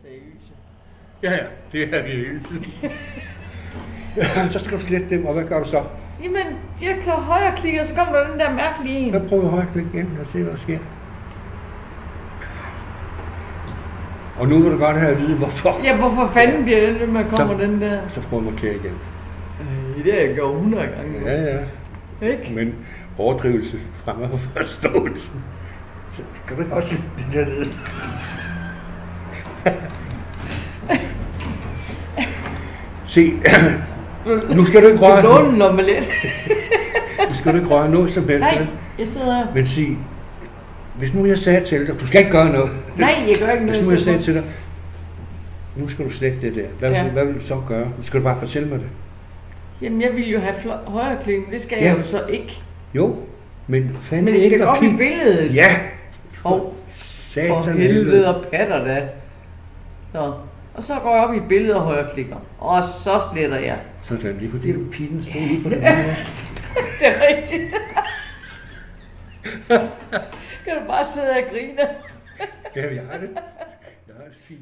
seriøse. Ja, det er vi hele tiden. Så skal du slette dem, og hvad gør du så? Jamen, jeg klarer højre klik, og så kommer der den der mærkelige en. Så prøver vi højre klik igen, og se hvad der sker. Og nu vil du godt have at vide, hvorfor. Ja, hvorfor fanden bliver den, når man kommer den der? Så prøver vi at markere igen. Det har jeg gjort 100 gange. Ja. Ikke? Men overdrivelse fremmer for forståelsen. Så kan du også det dernede. Se, nu skal du ikke røre noget. Du låner mig lidt. Nu skal du ikke røre noget som helst. Nej, jeg sidder her. Men sig, hvis nu jeg sagde til dig, du skal ikke gøre noget. Nej, jeg gør ikke noget. Hvis nu jeg sagde til dig, nu skal du slette det der. Hvad vil du så gøre? Nu skal du bare fortælle mig det. Jamen, jeg vil jo have højre klik, det skal jeg jo så ikke. Jo, men fanden men det skal gå op i billedet. Ja. For helvede og patter da. Så. Og så går jeg op i billedet og højre klikker. Og så sletter jeg. Sådan, lige fordi du pigen stod lige for det her. Det er rigtigt. Kan du bare sidde og grine? Ja, jeg har det. Jeg har det fint.